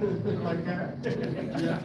Like that? Yeah.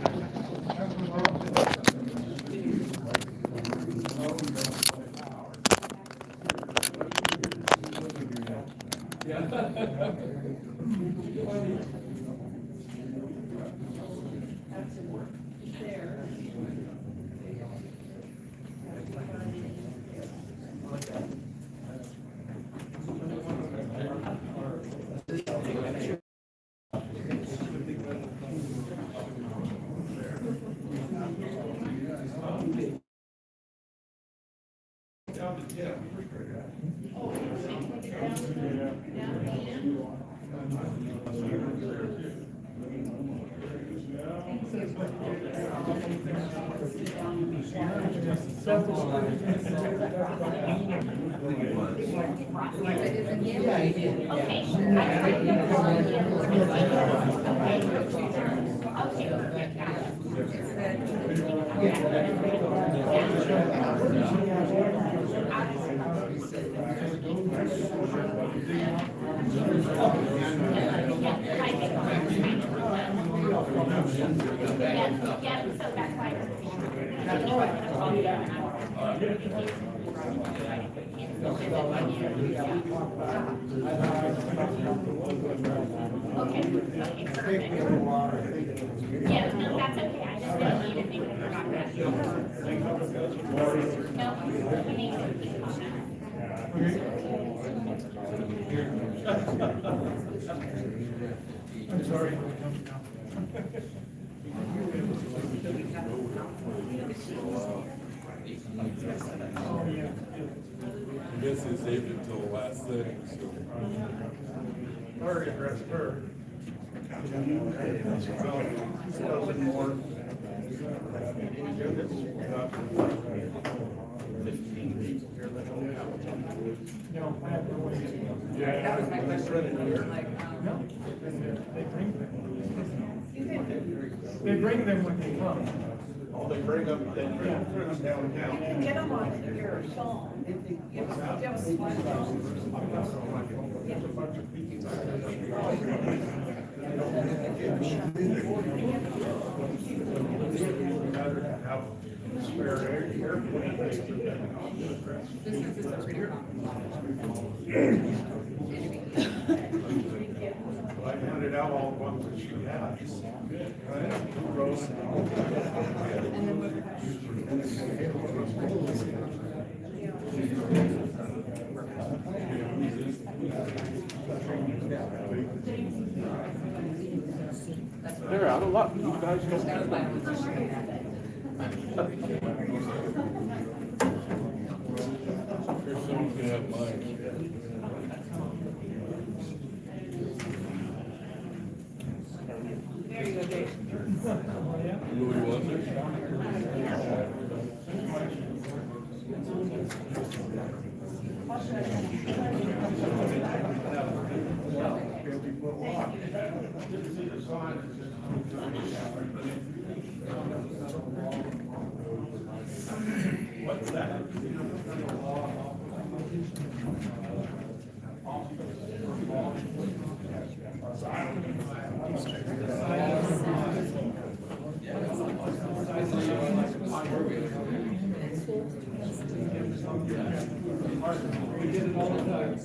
Yeah, no, that's okay. I just didn't need to think about that. No, we need to keep on that. I'm sorry. I guess they saved it till the last thing, so. Sorry, address her. That was my question. Like, No, they bring them. They bring them when they come. Oh, they bring them downtown. you can get them on your phone. You have a smartphone. Have spare airplane. This is just a pretty I handed out all the ones that she has. Rose. They're out of luck, you guys don't have them. Here's someone's gonna have mine. There you go, Dave. Louis wants it? What's that? We did it all the time.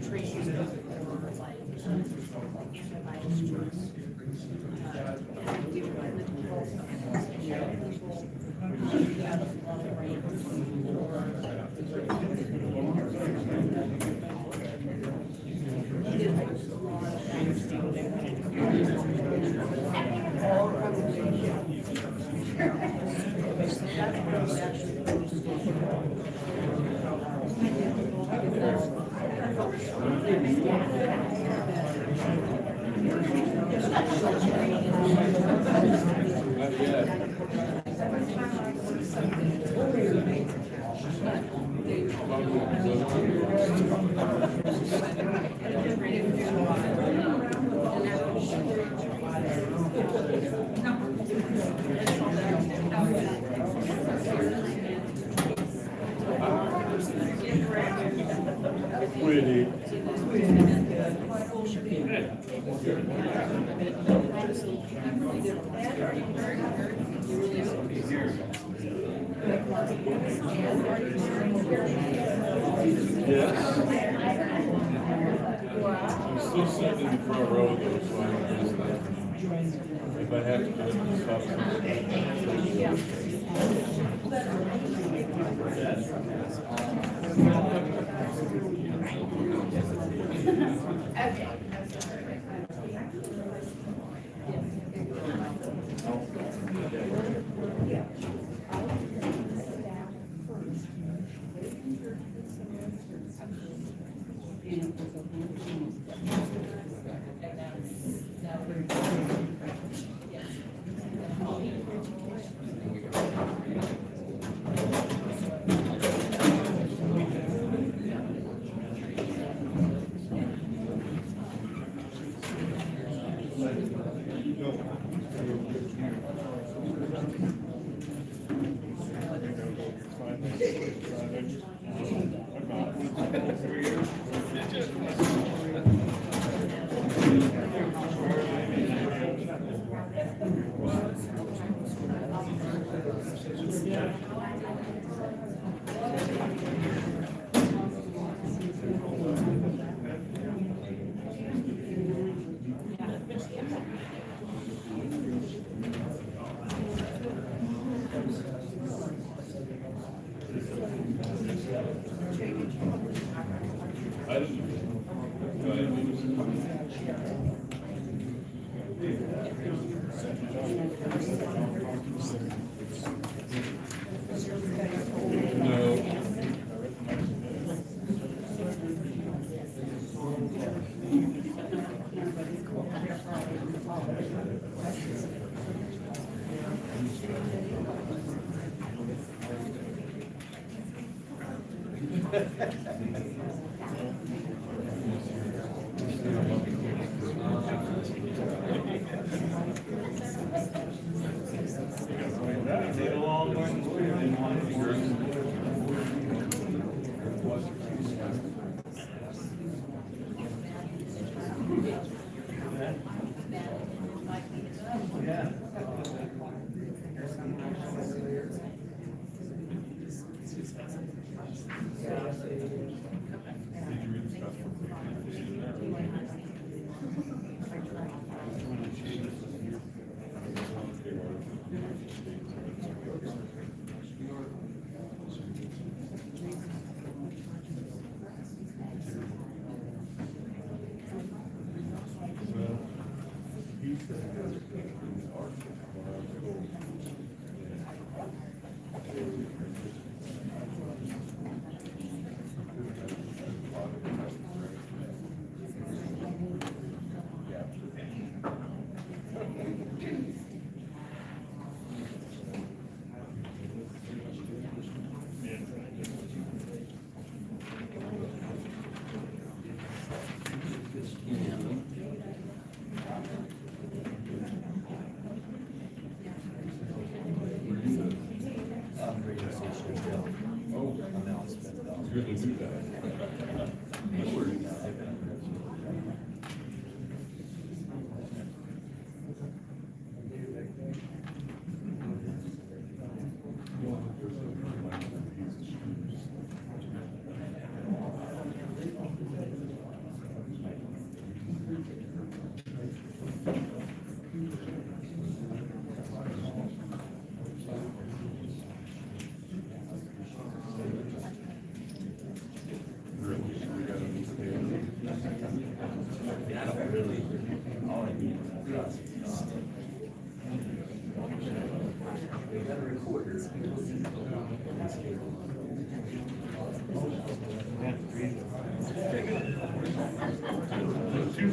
Trees. Not yet. Pretty. Yes. I'm still sitting in the front row though, so I don't miss that. If I have to do it, stop. Good to do that. Two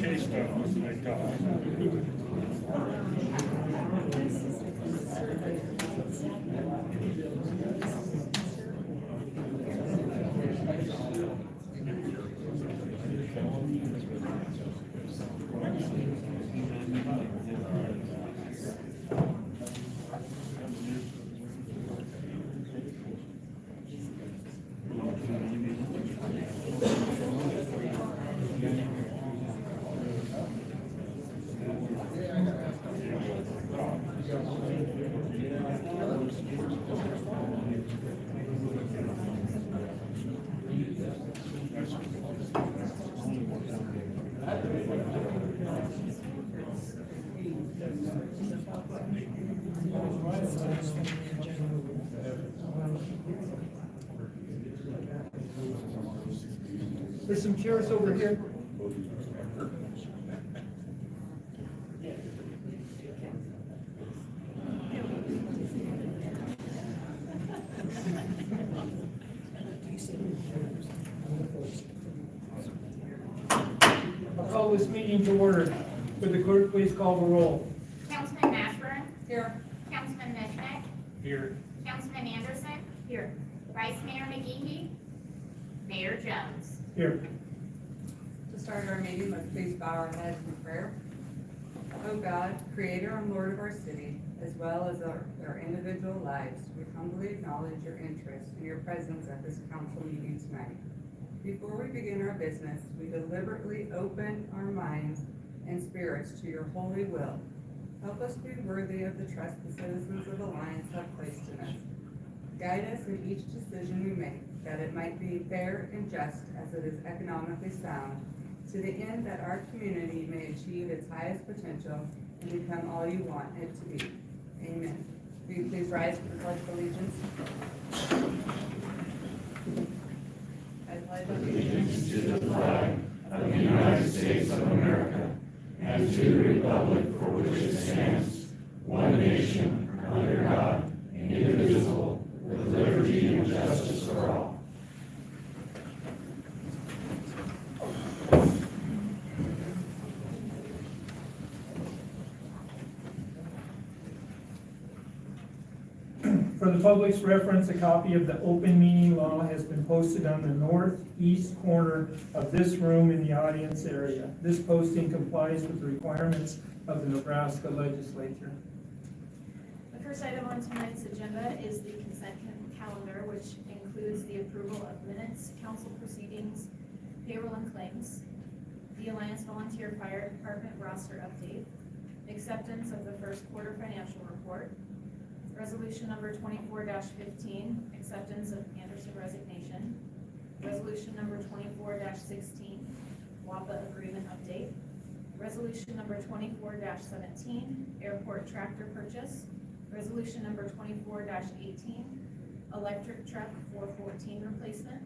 case files, I thought. There's some chairs over here. I'll call this meeting to order. Would the clerk please call the roll? Councilman Mashburn? Here. Councilman Mishnek? Here. Councilman Anderson? Here. Vice Mayor McGee? Mayor Jones? Here. To start our meeting, let's please bow our heads in prayer. O God, creator and Lord of our city, as well as our individual lives, we humbly acknowledge your interest and your presence at this council meeting tonight. Before we begin our business, we deliberately open our minds and spirits to your holy will. Help us be worthy of the trust the citizens of Alliance have placed in us. Guide us in each decision we make, that it might be fair and just as it is economically sound, to the end that our community may achieve its highest potential and become all you want it to be. Amen. Will you please rise for the pledge of allegiance? I pledge allegiance To the flag of the United States of America and to the republic for which it stands, one nation, under God, indivisible, with liberty and justice for all. For the public's reference, a copy of the open meeting law has been posted on the northeast corner of this room in the audience area. This posting complies with the requirements of the Nebraska legislature. The first item on tonight's agenda is the consent calendar, which includes the approval of minutes, council proceedings, payroll and claims, the Alliance Volunteer Fire Department roster update, acceptance of the first quarter financial report, resolution number 24-15, acceptance of Anderson resignation, resolution number 24-16, WAPA agreement update, resolution number 24-17, airport tractor purchase, resolution number 24-18, electric truck 414 replacement,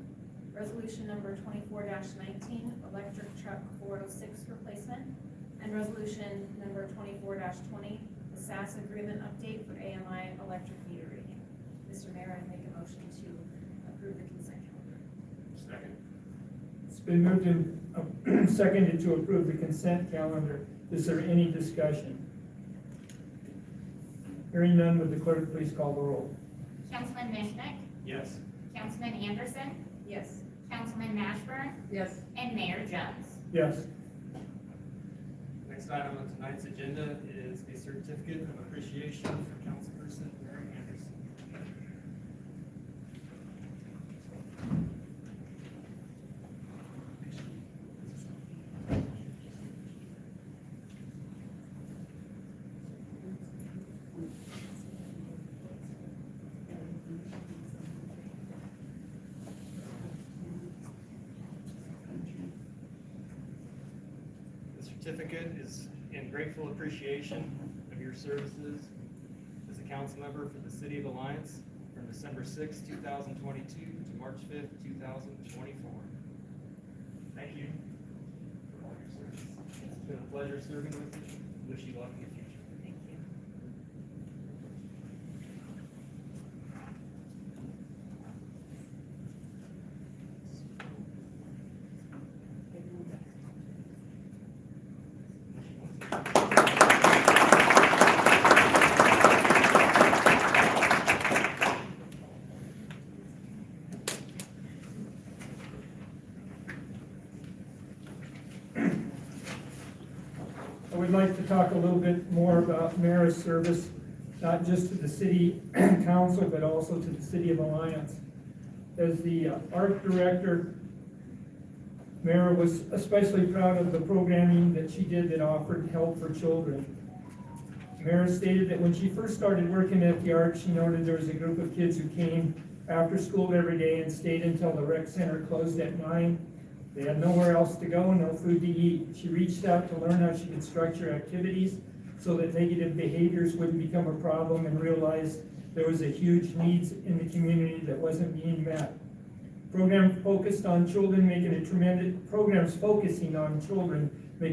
resolution number 24-19, electric truck 406 replacement, and resolution number 24-20, the SAS agreement update for AMI electric meter reading. Mr. Mayor, I make a motion to approve the consent calendar. Second. It's been moved and seconded to approve the consent calendar. Is there any discussion? Hearing none, would the clerk please call the roll? Councilman Mishnek? Yes. Councilman Anderson? Yes. Councilman Mashburn? Yes. And Mayor Jones? Yes. Next item on tonight's agenda is a certificate of appreciation for Councilperson Mary Anderson. The certificate is in grateful appreciation of your services as a council member for the City of Alliance from December 6, 2022 to March 5th, 2024. Thank you for all your service. It's been a pleasure pleasure serving with you. Wish you luck in the future. Thank you. I would like to talk a little bit more about Mara's service, not just to the city council, but also to the city of Alliance. As the art director, Mara was especially proud of the programming that she did that offered help for children. Mara stated that when she first started working at the art, she noted there was a group of kids who came after school every day and stayed until the rec center closed at 9. They had nowhere else to go, no food to eat. She reached out to learn how she could structure activities so that negative behaviors wouldn't become a problem, and realized there was a huge needs in the community that wasn't being met. Programs focusing on children make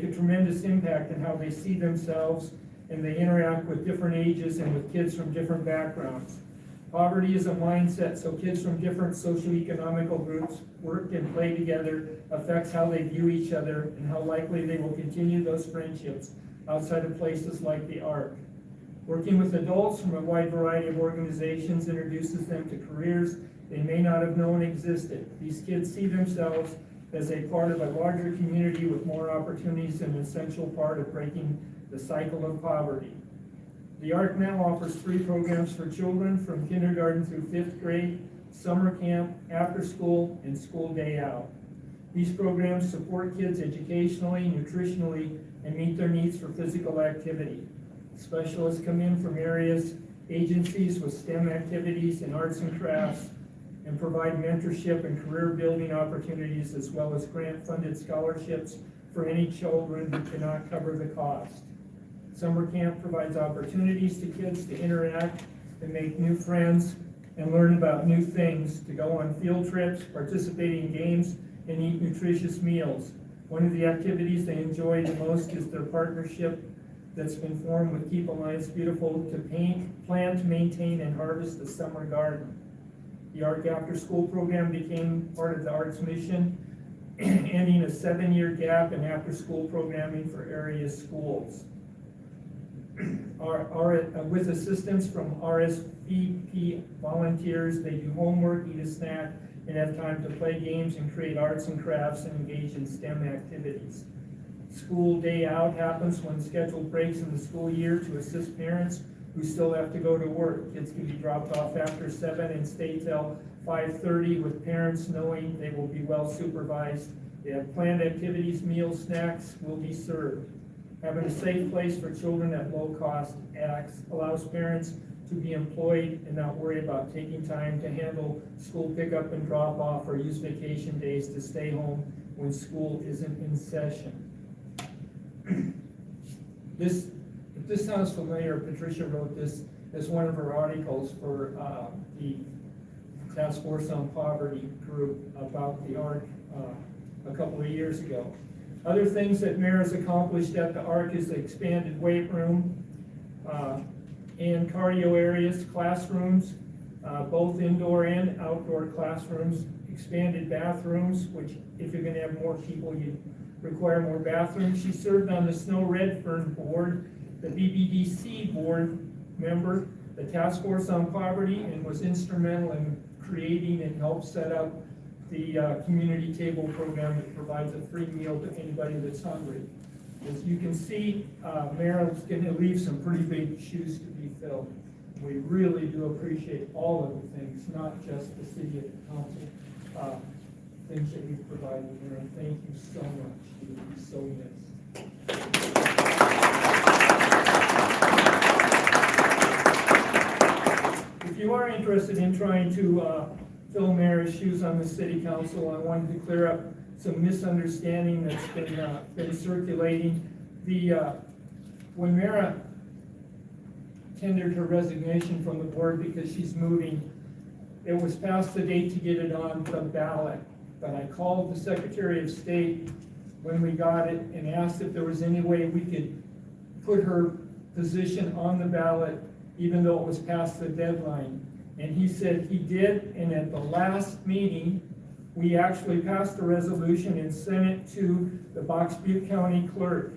a tremendous impact on how they see themselves, and they interact with different ages and with kids from different backgrounds. Poverty is a mindset, so kids from different socioeconomical groups work and play together affects how they view each other and how likely they will continue those friendships outside of places like the Ark. Working with adults from a wide variety of organizations introduces them to careers they may not have known existed. These kids see themselves as a part of a larger community with more opportunities and an essential part of breaking the cycle of poverty. The ARC now offers 3 programs for children from kindergarten through 5th grade: summer camp, after school, and school day out. These programs support kids educationally, nutritionally, and meet their needs for physical activity. Specialists come in from agencies with STEM activities and arts and crafts, and provide mentorship and career building opportunities, as well as grant-funded scholarships for any children who cannot cover the cost. Summer camp provides opportunities to kids to interact and make new friends and learn about new things, to go on field trips, participate in games, and eat nutritious meals. One of the activities they enjoy the most is their partnership that's been formed with Keep Alliance Beautiful to plant, maintain, and harvest the summer garden. The ARC After School program became part of the ARC's mission, ending a 7-year gap in after-school programming for area schools. With assistance from RSVP volunteers, they do homework, eat a snack, and have time to play games and create arts and crafts and engage in STEM activities. School day out happens when scheduled breaks in the school year to assist parents who still have to go to work. Kids can be dropped off after 7 and stay till 5:30 with parents knowing they will be well supervised. They have planned activities, meals, snacks will be served. Having a safe place for children at low cost allows parents to be employed and not worry about taking time to handle school pickup and drop off, or use vacation days to stay home when school isn't in session. If this sounds familiar, Patricia wrote this as one of her articles for the Task Force on Poverty group about the ARC a couple of years ago. Other things that Mara's accomplished at the ARC is the expanded weight room and cardio areas, classrooms, both indoor and outdoor classrooms, expanded bathrooms, which if you're gonna have more people, you require more bathrooms. She served on the Snow Redfern board, the BBDC board member, the Task Force on Poverty, and was instrumental in creating and helped set up the community table program that provides a free meal to anybody that's hungry. As you can see, Mara's going to leave some pretty big shoes to be filled. We really do appreciate all of the things, not just the city council, things that you've provided, Mara. Thank you so much. You will be so missed. If you are interested in trying to fill Mara's shoes on the city council, I wanted to clear up some misunderstanding that's been circulating. When Mara tendered her resignation from the board because she's moving, it was past the date to get it on the ballot. But I called the Secretary of State when we got it and asked if there was any way we could put her position on the ballot, even though it was past the deadline. And he said he did, and at the last meeting, we actually passed a resolution and sent it to the Box Butte County Clerk.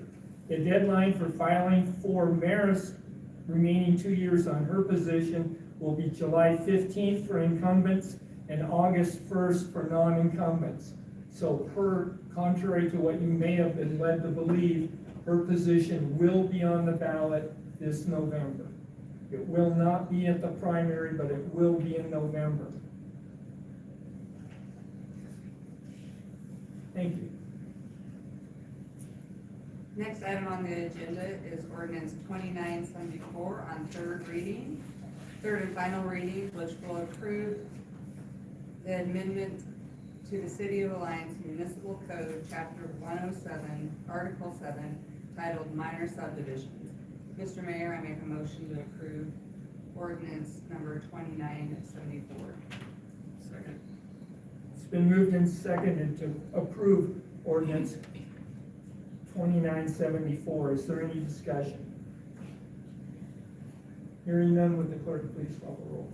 The deadline for filing for Maris remaining 2 years on her position will be July 15th for incumbents and August 1st for non-incumbents. So contrary to what you may have been led to believe, her position will be on the ballot this November. It will not be at the primary, but it will be in November. Thank you. Next item on the agenda is ordinance 2974 on third reading. Third and final reading, which will approve the amendment to the City of Alliance Municipal Code, Chapter 107, Article 7, titled Minor Subdivisions. Mr. Mayor, I make a motion to approve ordinance number 2974. Second. It's been moved and seconded to approve ordinance 2974. Is there any discussion? Hearing none, would the clerk please call the roll?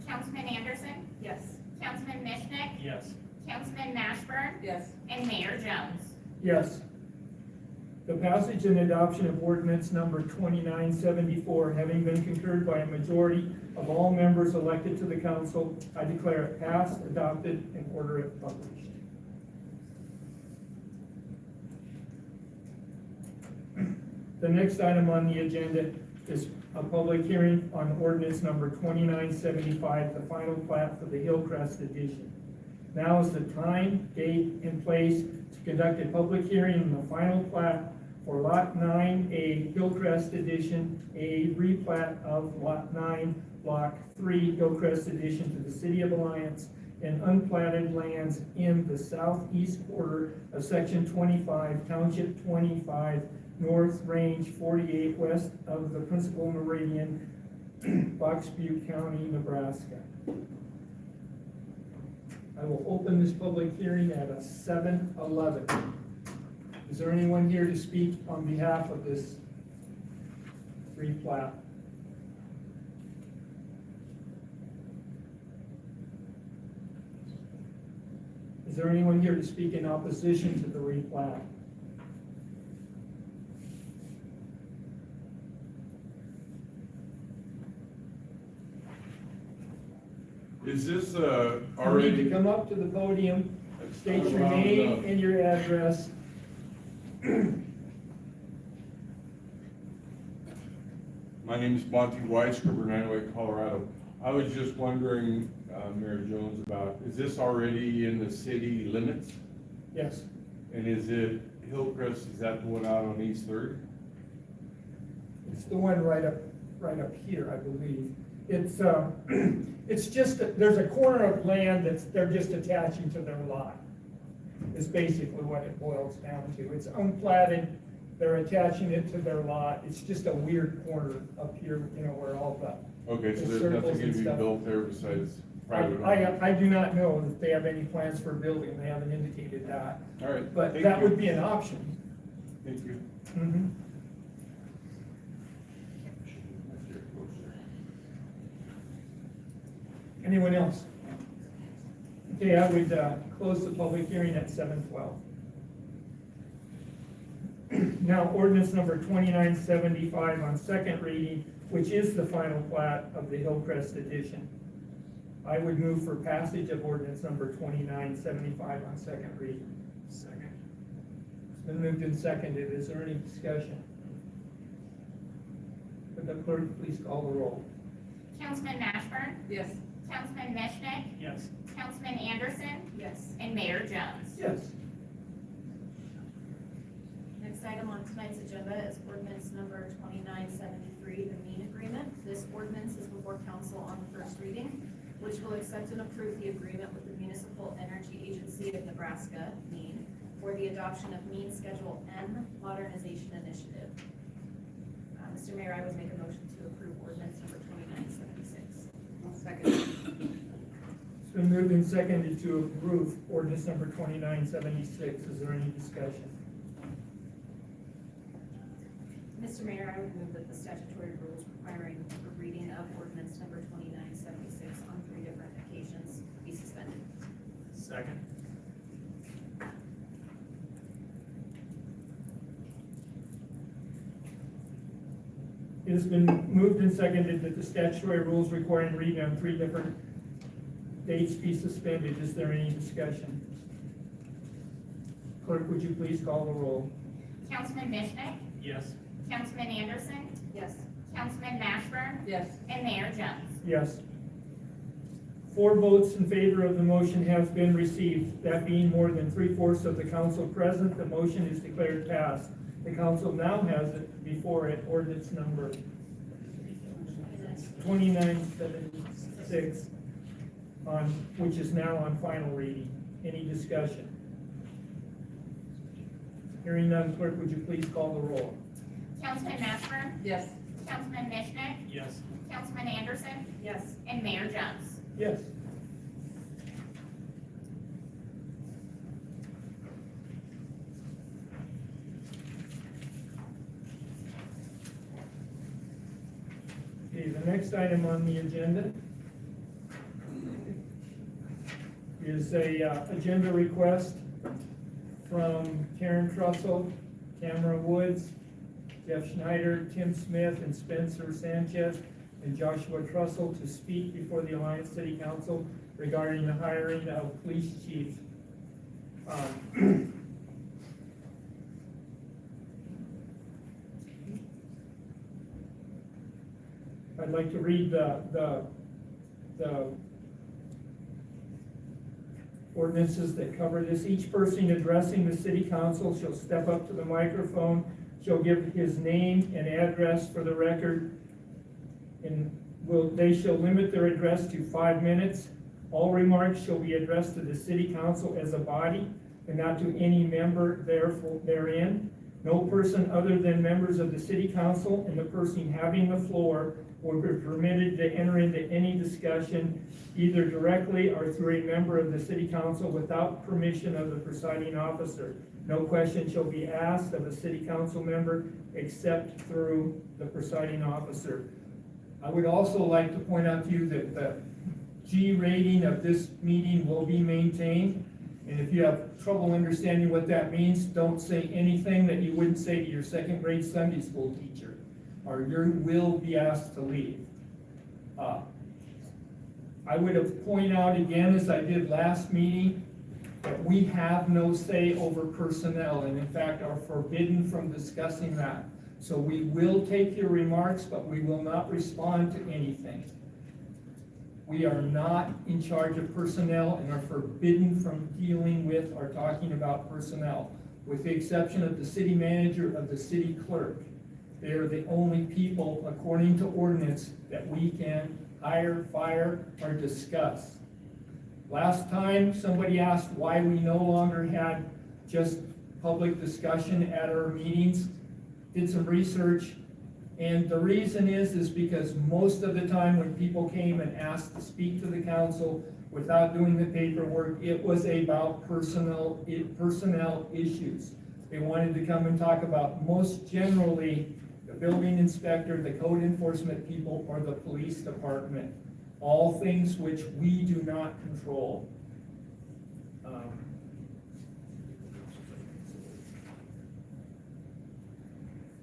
Councilman Anderson, Yes. Councilman Mishnick, Yes. Councilman Mashburn, Yes. and Mayor Jones. Yes. The passage and adoption of ordinance number 2974 having been concurred by a majority of all members elected to the council, I declare it passed, adopted, and order it published. The next item on the agenda is a public hearing on ordinance number 2975, the final plat for the Hillcrest Edition. Now is the time, date, and place to conduct a public hearing on the final plat for Lot 9A Hillcrest Edition, a replat of Lot 9, Block 3 Hillcrest Edition to the City of Alliance, and unplatted lands in the southeast quarter of Section 25, Township 25, North Range 48, west of the principal meridian, Box Butte County, Nebraska. I will open this public hearing at 7:11. Is there anyone here to speak on behalf of this replat? Is there anyone here to speak in opposition to the replat? Is this, You need to already? come up to the podium, state your name and your address. My name is Monty Weiss, River 908, Colorado. I was just wondering, Mayor Jones, about, is this already in the city limits? Yes, And is it Hillcrest, is that the one out on East Third? it's the one right up here, I believe. It's, it's just, there's a corner of land they're just attaching to their lot. Is basically what it boils down to. It's unplatted, they're attaching it to their lot. It's just a weird corner up here, you know, where all the, Okay, so The there's circles nothing and to be stuff. built there besides private? ownership? I do not know if they have any plans for building, they haven't indicated that. All right. But thank that you. would be an option. Thank you. Mhm. Anyone else? Okay, I would close the public hearing at 7:12. Now, ordinance number 2975 on second reading, which is the final plat of the Hillcrest Edition. I would move for passage of ordinance number 2975 on second reading. Second. It's been moved and seconded. Is there any discussion? Would the clerk please call the roll? Councilman Mashburn, Yes. Councilman Mishnick, Yes. Councilman Anderson, Yes. and Mayor Jones. Yes. Next item on tonight's agenda is ordinance number 2973, the mean agreement. This ordinance is before council on the first reading, which will accept and approve the agreement with the Municipal Energy Agency of Nebraska, MEAN, for the adoption of MEAN Schedule M Modernization Initiative. Mr. Mayor, I would make a motion to approve ordinance number 2976. I'll second. It's It's been moved and seconded to approve ordinance number 2976. Is there any discussion? Mr. Mayor, I would move that the statutory rules requiring the reading of ordinance number 2976 on 3 different occasions be suspended. Second. It has been moved and seconded that the statutory rules requiring reading on 3 different dates be suspended. Is there any discussion? Clerk, would you please call the roll? Councilman Mishnick, Yes. Councilman Anderson, Yes. Councilman Mashburn, Yes. and Mayor Jones. Yes. 4 votes in favor of the motion have been received. That being more than 3/4 of the council present, the motion is declared passed. The council now has it before it, ordinance number 2976, which is now on final reading. Any discussion? Hearing none, clerk, would you please call the roll? Councilman Mashburn, Yes. Councilman Mishnick, Yes. Councilman Anderson, Yes. and Mayor Jones. Yes. Okay, the next item on the agenda is a agenda request from Karen Trussell, Tamara Woods, Jeff Schneider, Tim Smith, and Spencer Sanchez, and Joshua Trussell to speak before the Alliance City Council regarding the hiring of police chief. I'd like to read the ordinances that cover this. Each person addressing the city council shall step up to the microphone, shall give his name and address for the record, and they shall limit their address to 5 minutes. All remarks shall be addressed to the city council as a body and not to any member therein. No person other than members of the city council and the person having the floor will be permitted to enter into any discussion either directly or through a member of the city council without permission of the presiding officer. No question shall be asked of a city council member except through the presiding officer. I would also like to point out to you that the G rating of this meeting will be maintained. And if you have trouble understanding what that means, don't say anything that you wouldn't say to your 2nd grade Sunday school teacher, or you will be asked to leave. I would have pointed out again, as I did last meeting, that we have no say over personnel, and in fact are forbidden from discussing that. So we will take your remarks, but we will not respond to anything. We are not in charge of personnel and are forbidden from dealing with or talking about personnel, with the exception of the city manager of the city clerk. They are the only people, according to ordinance, that we can hire, fire, or discuss. Last time, somebody asked why we no longer had just public discussion at our meetings. Did some research, and the reason is because most of the time when people came and asked to speak to the council without doing the paperwork, it was about personnel issues. They wanted to come and talk about, most generally, the building inspector, the code enforcement people, or the police department. All things which we do not control.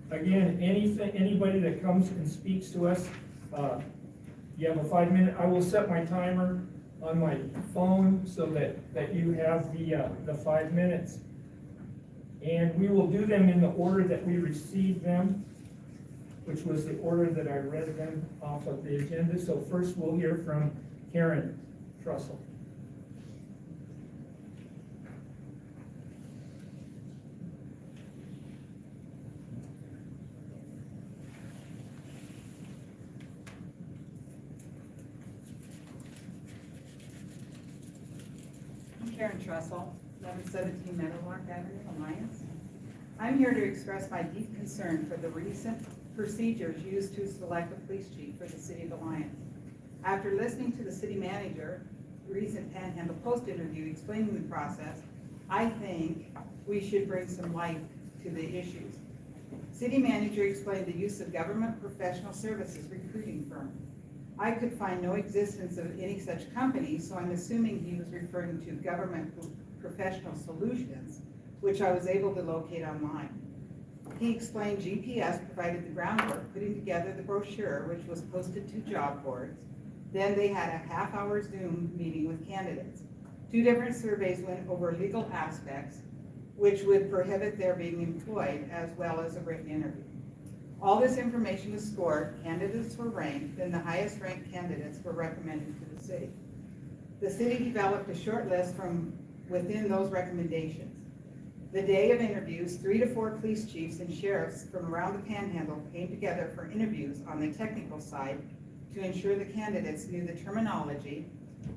Again, anybody that comes and speaks to us, you have a 5-minute, I will set my timer on my phone so that you have the 5 minutes. And we will do them in the order that we received them, which was the order that I read them off of the agenda. So first we'll hear from Karen Trussell. I'm Karen Trussell, 1117 Meadowlark Avenue, Alliance. I'm here to express my deep concern for the recent procedures used to select a police chief for the city of Alliance. After listening to the city manager recent Panhandle Post interview explaining the process, I think we should bring some light to the issues. City manager explained the use of government professional services recruiting firm. I could find no existence of any such company, so I'm assuming he was referring to Government Professional Solutions, which I was able to locate online. He explained GPS provided the groundwork, putting together the brochure, which was posted to job boards. Then they had a half-hour Zoom meeting with candidates. 2 different surveys went over legal aspects, which would prohibit their being employed, as well as a written interview. All this information was scored, candidates were ranked, then the highest ranked candidates were recommended to the city. The city developed a short list from within those recommendations. The day of interviews, 3 to 4 police chiefs and sheriffs from around the Panhandle came together for interviews on the technical side to ensure the candidates knew the terminology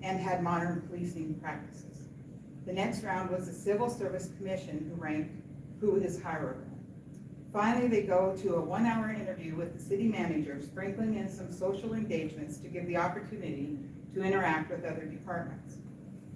and had modern policing practices. The next round was the Civil Service Commission who ranked who is hireable. Finally, they go to a 1-hour interview with the city manager, sprinkling in some social engagements to give the opportunity to interact with other departments.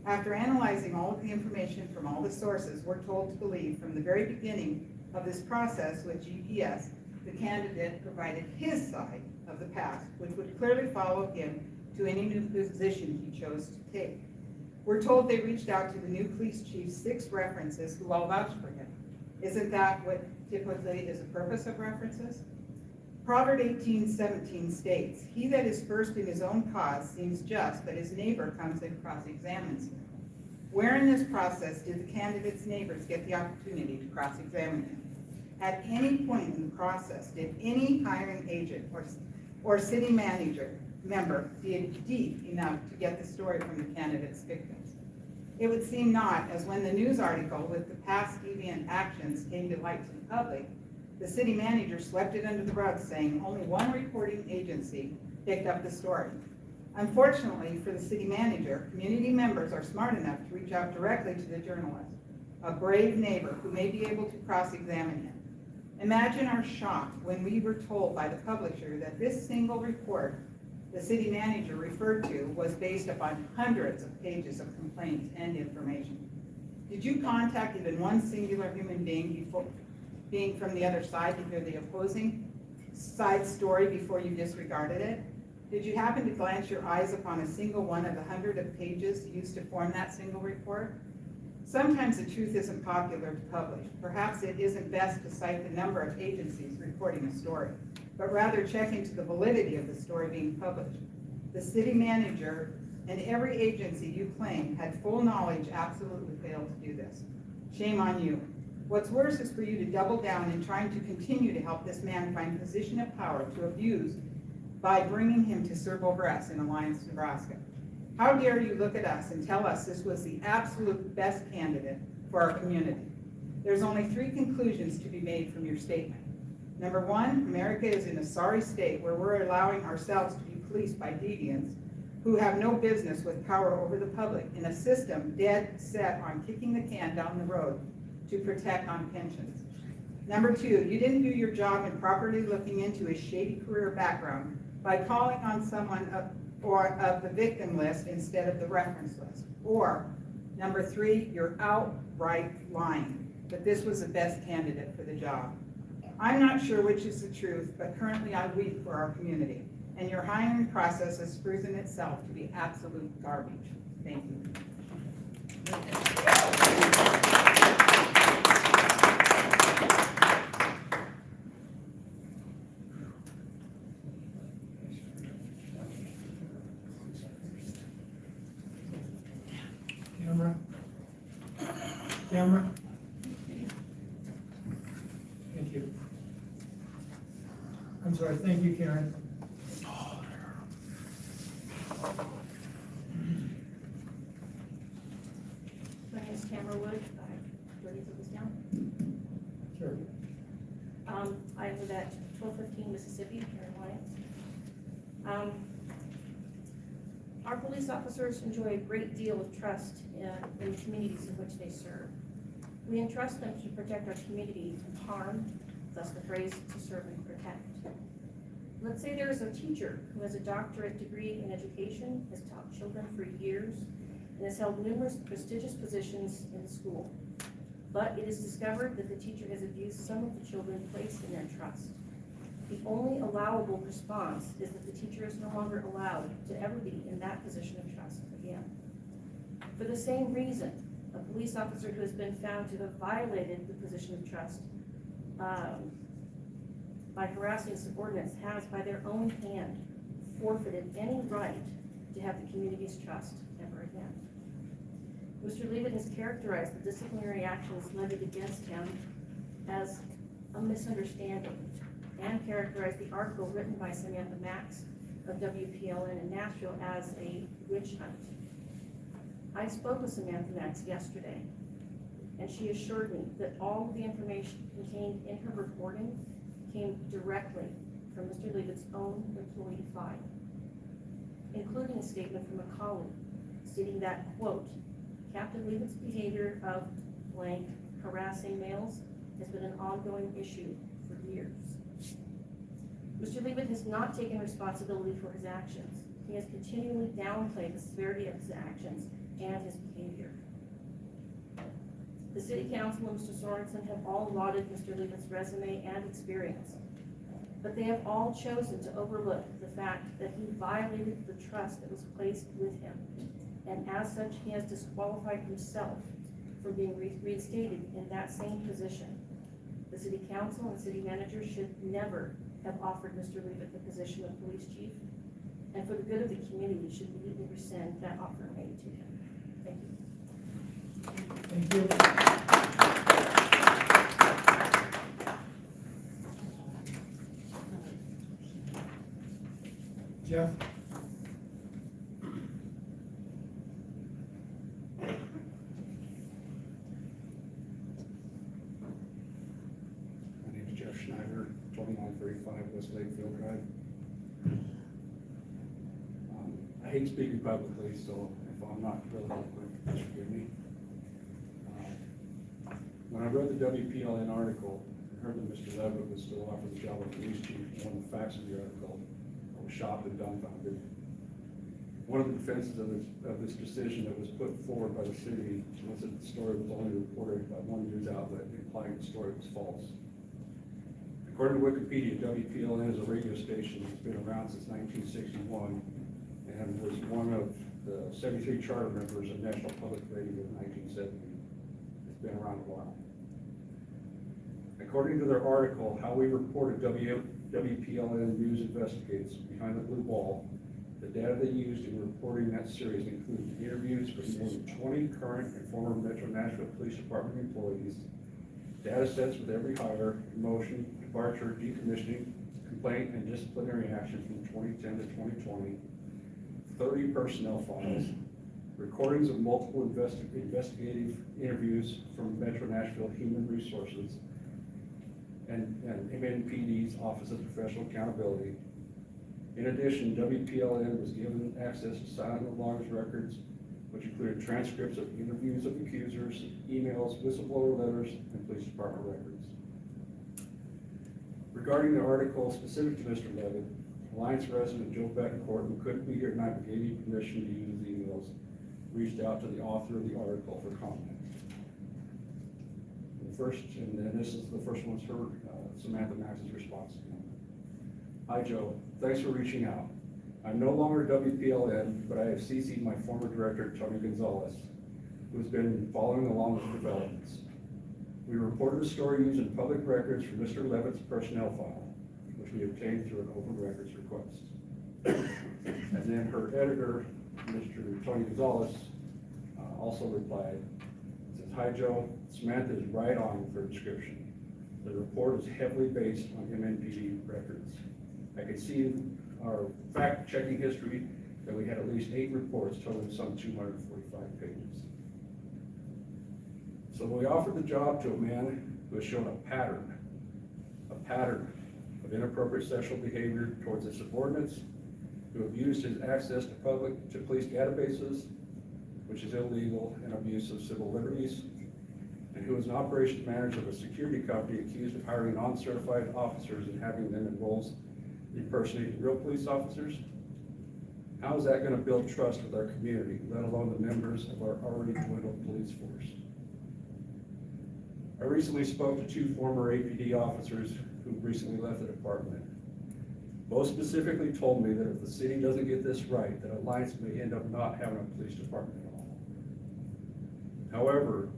After analyzing all of the information from all the sources, we're told to believe from the very beginning of this process with GPS, the candidate provided his side of the past, which would clearly follow him to any new position he chose to take. We're told they reached out to the new police chief's 6 references who all vouched for him. Isn't that what typically is the purpose of references? Proverb 18:17 states, "He that is first in his own cause seems just, but his neighbor comes and cross-examines him." Where in this process did the candidate's neighbors get the opportunity to cross-examine him? At any point in the process, did any hiring agent or city manager member dig deep enough to get the story from the candidate's victims? It would seem not, as when the news article with the past deviant actions came to light to the public, the city manager swept it under the rug, saying only one reporting agency picked up the story. Unfortunately for the city manager, community members are smart enough to reach out directly to the journalist, a brave neighbor who may be able to cross-examine him. Imagine our shock when we were told by the publisher that this single report the city manager referred to was based upon hundreds of pages of complaints and information. Did you contact even one singular human being from the other side to hear the opposing side story before you disregarded it? Did you happen to glance your eyes upon a single one of the 100 of pages used to form that single report? Sometimes the truth isn't popular to publish. Perhaps it isn't best to cite the number of agencies reporting a story, but rather check into the validity of the story being published. The city manager and every agency you claim had full knowledge absolutely failed to do this. Shame on you. What's worse is for you to double down in trying to continue to help this man find position of power to abuse by bringing him to serve over us in Alliance, Nebraska. How dare you look at us and tell us this was the absolute best candidate for our community? There's only 3 conclusions to be made from your statement. Number 1, America is in a sorry state where we're allowing ourselves to be policed by deviants who have no business with power over the public in a system dead set on kicking the can down the road to protect on pensions. Number 2, you didn't do your job in properly looking into his shady career background by calling on someone of the victim list instead of the reference list. Or, number 3, you're outright lying that this was the best candidate for the job. I'm not sure which is the truth, but currently I weep for our community, and your hiring process has proven itself to be absolute garbage. Thank you. Camera. Thank you. I'm sorry, thank you, Karen. My name is Tamara Wood. Do I need to put this down? Sure. I live at 1215 Mississippi, here in Alliance. Our police officers enjoy a great deal of trust in the communities in which they serve. We entrust them to protect our community from harm, thus the phrase "to serve and protect." Let's say there is a teacher who has a doctorate degree in education, has taught children for years, and has held numerous prestigious positions in the school. But it is discovered that the teacher has abused some of the children placed in their trust. The only allowable response is that the teacher is no longer allowed to ever be in that position of trust again. For the same reason, a police officer who has been found to have violated the position of trust by harassing subordinates has, by their own hand, forfeited any right to have the community's trust ever again. Mr. Leavitt has characterized the disciplinary actions levied against him as a misunderstanding and characterized the article written by Samantha Max of WPLN in Nashville as a witch hunt. I spoke with Samantha Max yesterday, and she assured me that all of the information contained in her reporting came directly from Mr. Leavitt's own employee file, including a statement from a colleague stating that, quote, Captain Leavitt's behavior of blank harassing males has been an ongoing issue for years. Mr. Leavitt has not taken responsibility for his actions. He has continually downplayed the severity of his actions and his behavior. The City Council and Mr. Sorensen have all lauded Mr. Leavitt's resume and experience, but they have all chosen to overlook the fact that he violated the trust that was placed with him, and as such, he has disqualified himself from being reinstated in that same position. The City Council and City Manager should never have offered Mr. Leavitt the position of Police Chief, and for the good of the community, should immediately rescind that offer made to him. Thank you. Thank you. Jeff? My name is Jeff Schneider, 2935 West Lakefield Drive. I hate speaking publicly, so if I'm not really eloquent, just forgive me. When I read the WPLN article and heard that Mr. Levitt was still offered the job of police chief, one of the facts of the article, I was shocked and dumbfounded. One of the defenses of this decision that was put forward by the city was that the story was only reported by one news outlet, implying the story was false. According to Wikipedia, WPLN is a radio station that's been around since 1961 and was one of the 73 charter members of National Public Radio in 1970. It's been around a while. According to their article, How We Reported WPLN News Investigates Behind the Blue Ball, the data they used in reporting that series included interviews with more than 20 current and former Metro Nashville Police Department employees, data sets with every hire, promotion, departure, decommissioning, complaint, and disciplinary action from 2010 to 2020, 30 personnel files, recordings of multiple investigative interviews from Metro Nashville Human Resources, and MNPD's Office of Professional Accountability. In addition, WPLN was given access to silent logs records, which included transcripts of interviews of accusers, emails, whistleblower letters, and police department records. Regarding the article specific to Mr. Levitt, Alliance resident Joe Betancourt, who couldn't be here tonight but gave me permission to use the emails, reached out to the author of the article for comment. And this is the first one's her, Samantha Max's response to him. Hi Joe, thanks for reaching out. I'm no longer WPLN, but I have CC'd my former director, Tony Gonzalez, who has been following along with developments. We reported a story using public records from Mr. Levitt's personnel file, which we obtained through an open records request. And then her editor, Mr. Tony Gonzalez, also replied, says, hi Joe, Samantha is right on with her description. The report is heavily based on MNPD records. I could see in our fact-checking history that we had at least 8 reports totaling some 245 pages. So we offered the job to a man who has shown a pattern of inappropriate sexual behavior towards his subordinates, who abused his access to police databases, which is illegal and abuse of civil liberties, and who is an operations manager of a security company accused of hiring non-certified officers and having them in roles impersonating real police officers. How is that gonna build trust with our community, let alone the members of our already dwindled police force? I recently spoke to 2 former APD officers who recently left the department. Both specifically told me that if the city doesn't get this right, that Alliance may end up not having a police department at all. However,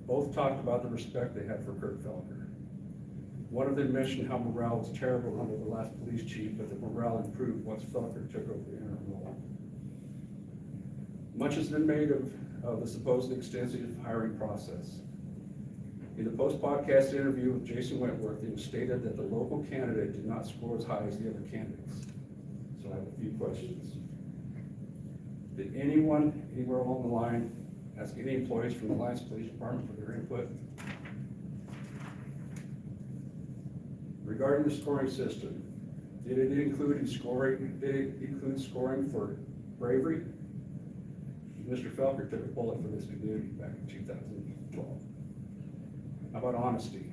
both talked about the respect they had for Kurt Felker. One of them mentioned how morale was terrible under the last police chief, but the morale improved once Felker took over the interim role. Much has been made of the supposed extensive hiring process. In the post-podcast interview with Jason Wentworth, it was stated that the local candidate did not score as high as the other candidates. So I have a few questions. Did anyone, anywhere along the line, ask any employees from the Alliance Police Department for their input? Regarding the scoring system, did it include scoring for bravery? Mr. Felker took a bullet for this community back in 2012. How about honesty?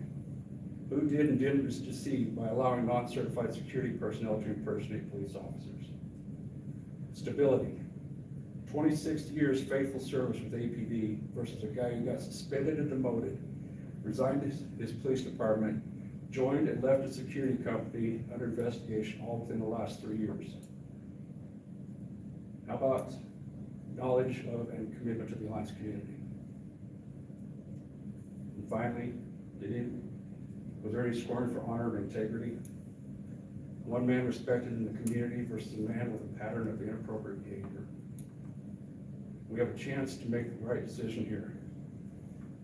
Who did and didn't deceive by allowing non-certified security personnel to impersonate police officers? Stability. 26 years faithful service with APD versus a guy who got suspended and demoted, resigned his police department, joined and left a security company under investigation all within the last 3 years. How about knowledge of and commitment to the Alliance community? And finally, was there any scoring for honor and integrity? One man respected in the community versus a man with a pattern of inappropriate behavior. We have a chance to make the right decision here.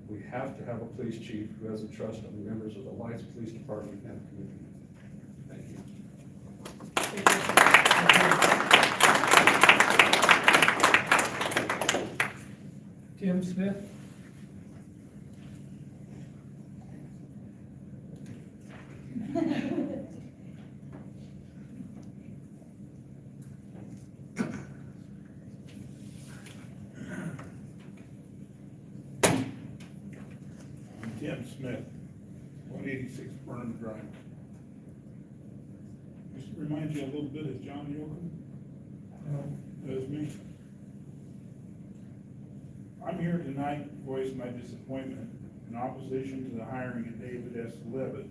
We have to have a police chief who has the trust of the members of the Alliance Police Department and the community. Thank you. Tim Smith? Tim Smith, 186 Burnham Drive. This reminds you a little bit of John Yoakum. That's me. I'm here tonight to voice my disappointment in opposition to the hiring of David S. Levitt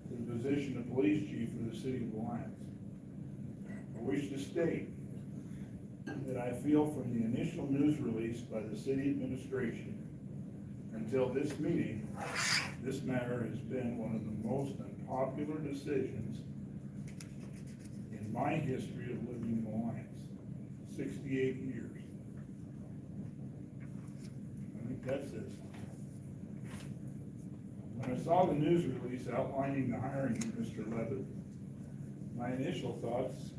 to the position of police chief for the city of Alliance. I wish to state that I feel from the initial news release by the city administration until this meeting, this matter has been one of the most unpopular decisions in my history of living in Alliance, 68 years. I think that says something. When I saw the news release outlining the hiring of Mr. Levitt, my initial thoughts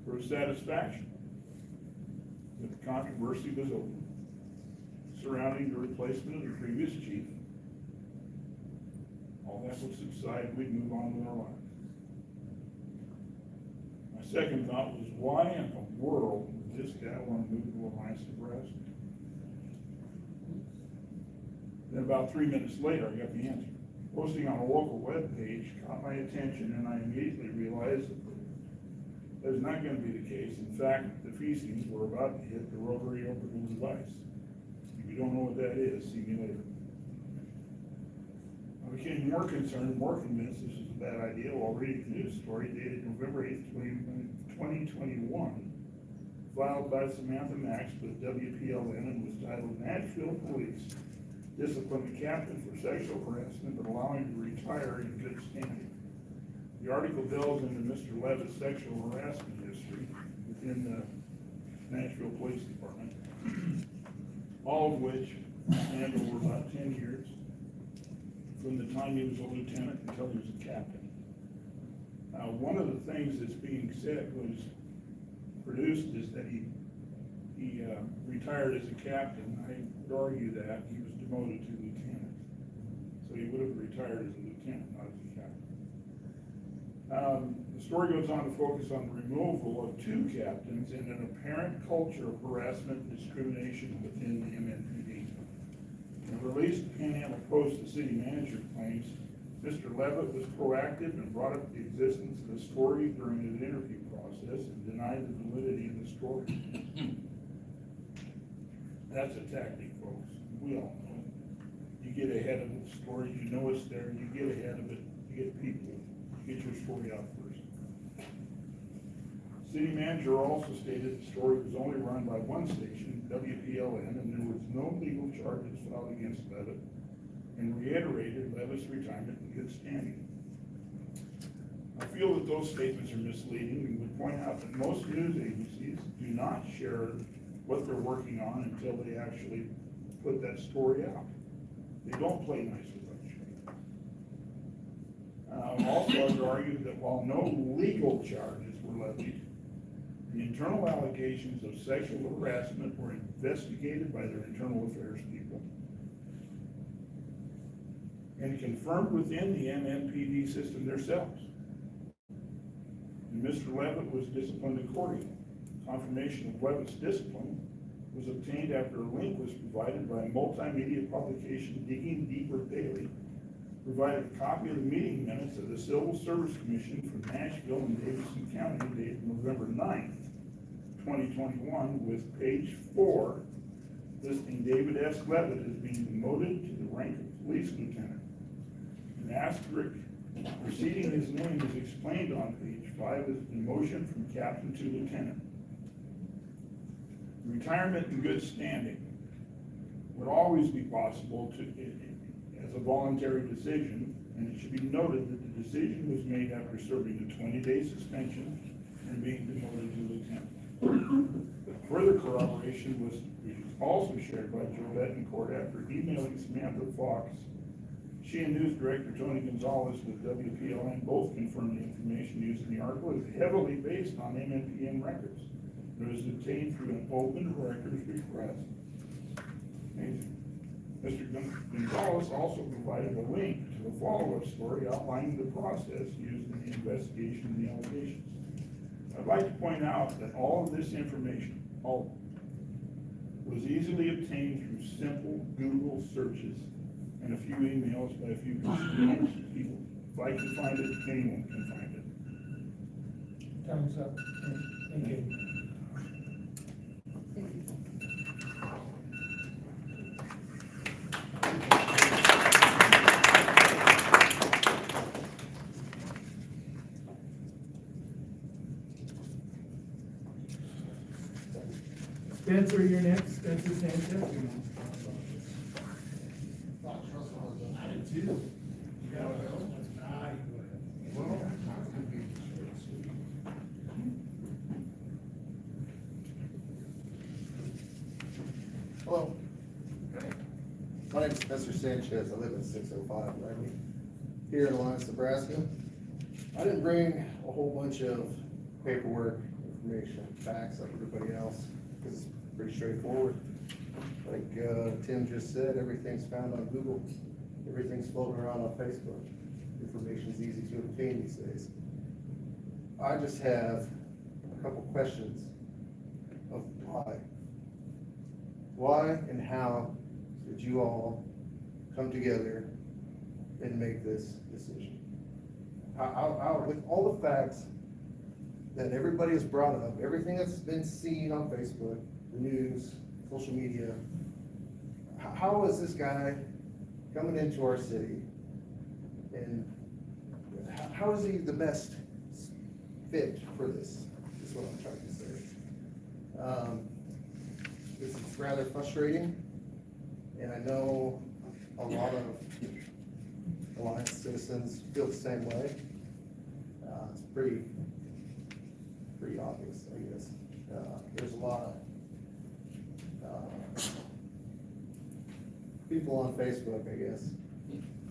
were of satisfaction that the controversy was over surrounding the replacement of the previous chief. All that would subside, we'd move on with our lives. My second thought was, why in the world would this guy want to move to Alliance, Nebraska? Then about 3 minutes later, I got the answer. Posting on a local web page caught my attention, and I immediately realized that was not going to be the case. In fact, the feces were about to hit the rotary orbital device. If you don't know what that is, see me later. I became more concerned, more convinced this was a bad idea while reading the news story dated November 8th, 2021, filed by Samantha Max with WPLN and was titled Nashville Police Discipline the Captain for Sexual Harassment but Allow him to retire in good standing. The article delves into Mr. Levitt's sexual harassment history within the Nashville Police Department, all of which spanned over about 10 years, from the time he was a lieutenant until he was a captain. One of the things that's being said was produced is that he retired as a captain. I would argue that he was demoted to lieutenant. So he would have retired as a lieutenant, not as a captain. The story goes on to focus on the removal of 2 captains and an apparent culture of harassment and discrimination within the MNPD. In a released Panhandle Post, the city manager claims Mr. Levitt was proactive and brought up the existence of the story during his interview process and denied the validity of the story. That's a tactic, folks. We all know it. You get ahead of the story, you know it's there, you get ahead of it, you get people, get your story out first. City manager also stated the story was only run by one station, WPLN, and there was no legal charges filed against Levitt, and reiterated Levitt's retirement in good standing. I feel that those statements are misleading and would point out that most news agencies do not share what they're working on until they actually put that story out. They don't play nice with that shit. Also, I would argue that while no legal charges were levied, the internal allegations of sexual harassment were investigated by their internal affairs people and confirmed within the MNPD system themselves. And Mr. Levitt was disciplined accordingly. Confirmation of Levitt's discipline was obtained after a link was provided by a multimedia publication, Digging Deeper Daily, provided a copy of the meeting minutes of the Civil Service Commission from Nashville and Davidson County dated November 9th, 2021, with page 4 listing David S. Levitt as being demoted to the rank of police lieutenant. An asterisk preceding his name is explained on page 5 as demotion from captain to lieutenant. Retirement in good standing would always be possible as a voluntary decision, and it should be noted that the decision was made after serving a 20-day suspension and being demoted to lieutenant. Further corroboration was also shared by Joe Betancourt after emailing Samantha Fox. She and news director Tony Gonzalez with WPLN both confirmed the information used in the article is heavily based on MNPN records. It was obtained through an open records request. Amazing. Mr. Gonzalez also provided a link to a follow-up story outlining the process used in the investigation of the allegations. I'd like to point out that all of this information, was easily obtained through simple Google searches and a few emails by a few people. If I can find it, anyone can find it. Time's up. Thank you. Spencer, you're next. Spencer Sanchez. Hello. My name is Spencer Sanchez. I live in 605 Riley, here in Ordinance, Nebraska. I didn't bring a whole bunch of paperwork, information, facts like everybody else, because it's pretty straightforward. Like Tim just said, everything's found on Google. Everything's floating around on Facebook. Information's easy to obtain these days. I just have a couple questions of why. Why and how did you all come together and make this decision? How, with all the facts that everybody has brought up, everything that's been seen on Facebook, the news, social media, how is this guy coming into our city, and how is he the best fit for this, is what I'm trying to say. It's rather frustrating, and I know a lot of Alliance citizens feel the same way. It's pretty obvious, I guess. There's a lot of people on Facebook, I guess,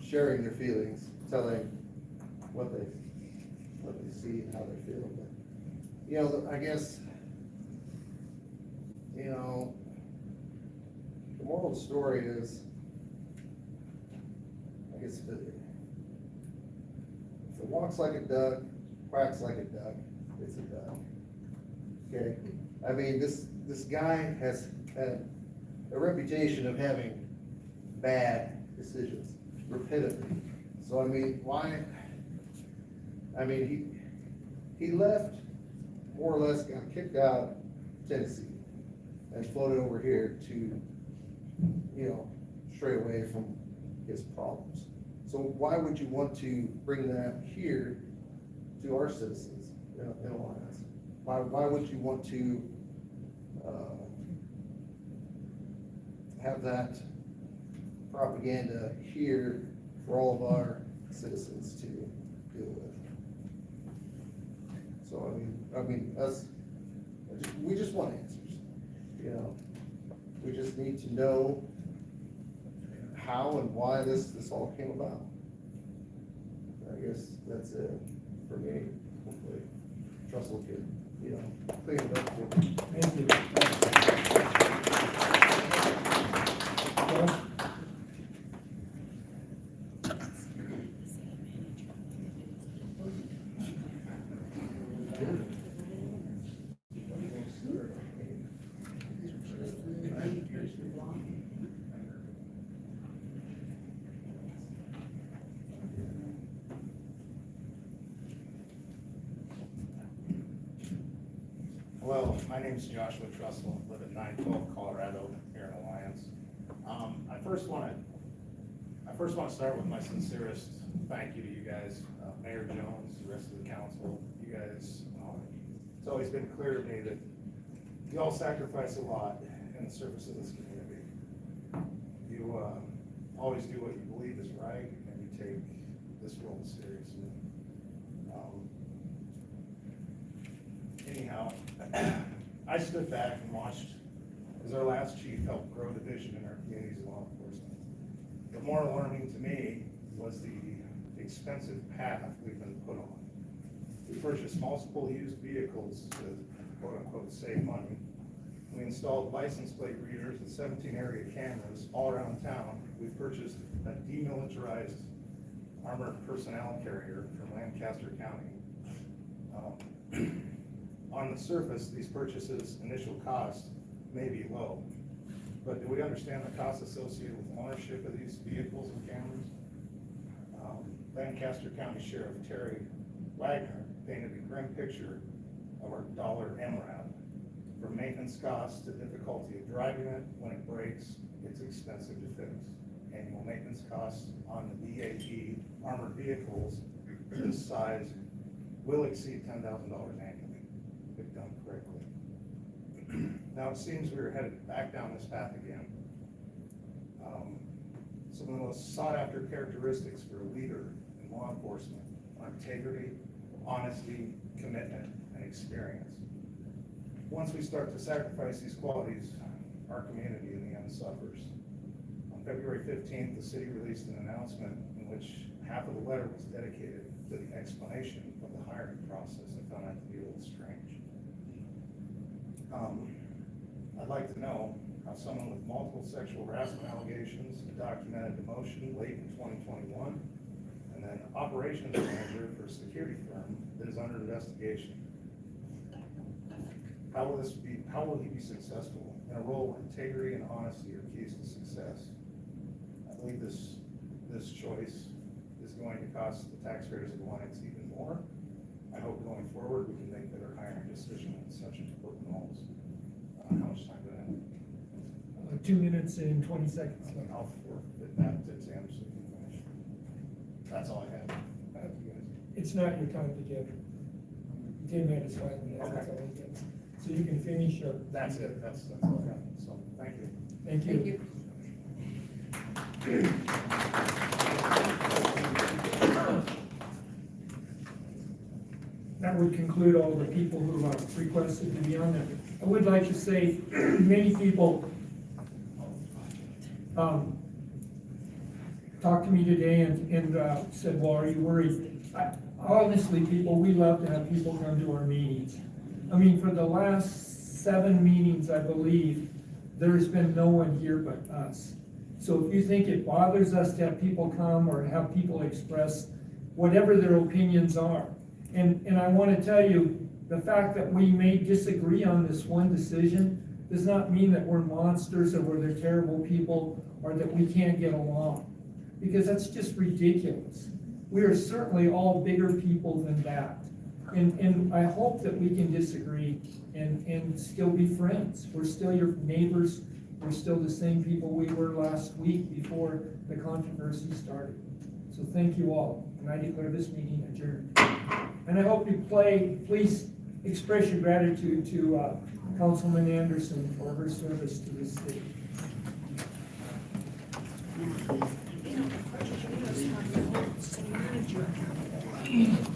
sharing their feelings, telling what they see and how they feel. But, you know, I guess, you know, the moral of the story is, I guess, if it walks like a duck, quacks like a duck, it's a duck. Okay? I mean, this guy has had a reputation of having bad decisions repeatedly. So I mean, why, I mean, he left, more or less got kicked out of Tennessee and floated over here to, you know, stray away from his problems. So why would you want to bring that here to our citizens in Alliance? Why would you want to, have that propaganda here for all of our citizens to deal with? So, I mean, we just want answers, you know? We just need to know how and why this all came about. I guess that's it for me. Hopefully, Trussell could, you know, clean it up for me. Thank you. Josh? Hello, my name's Joshua Trussell, live at 912 Colorado, here in Alliance. I first want to start with my sincerest thank you to you guys, Mayor Jones, the rest of the council. You guys, it's always been clear to me that you all sacrifice a lot in the service of this community. You always do what you believe is right, and you take this role seriously. Anyhow, I stood back and watched as our last chief helped grow the vision in our community's law enforcement. But more alarming to me was the expensive path we've been put on. We purchased multiple used vehicles to quote unquote save money. We installed license plate readers and 17 area cameras all around town. We purchased a demilitarized armored personnel carrier from Lancaster County. On the surface, these purchases' initial cost may be low, but do we understand the costs associated with ownership of these vehicles and cameras? Lancaster County Sheriff Terry Wagner painted a grim picture of our dollar MRAP. From maintenance costs to difficulty of driving it, when it breaks, it's expensive to fix. Annual maintenance costs on the BAP armored vehicles this size will exceed $10,000 annually, if done correctly. Now it seems we are headed back down this path again. Some of the most sought after characteristics for a leader in law enforcement are integrity, honesty, commitment, and experience. Once we start to sacrifice these qualities, our community in the end suffers. On February 15th, the city released an announcement in which half of the letter was dedicated to the explanation of the hiring process. I found that to be a little strange. I'd like to know how someone with multiple sexual harassment allegations, a documented demotion late in 2021, and then operations manager for a security firm that is under investigation. How will he be successful in a role where integrity and honesty are keys to success? I believe this choice is going to cost the taxpayers of Alliance even more. I hope going forward we can make better hiring decisions in such important roles. How much time do I have? 2 minutes and 20 seconds. I'll forfeit that to Sam so we can finish. That's all I have. You guys. It's not your time to give. 10 minutes, 5 minutes, that's all it gets. So you can finish your. That's it. That's all I have. So thank you. Thank you. Thank you. That would conclude all the people who requested to be on there. I would like to say, many people talked to me today and said, well, are you worried? Honestly, people, we love to have people come to our meetings. I mean, for the last 7 meetings, I believe, there's been no one here but us. So if you think it bothers us to have people come or have people express whatever their opinions are, and I want to tell you, the fact that we may disagree on this one decision does not mean that we're monsters or we're terrible people or that we can't get along, because that's just ridiculous. We are certainly all bigger people than that. And I hope that we can disagree and still be friends. We're still your neighbors. We're still the same people we were last week before the controversy started. So thank you all, and I declare this meeting adjourned. And I hope you please express your gratitude to Councilman Anderson for her service to this city. You know, the question is,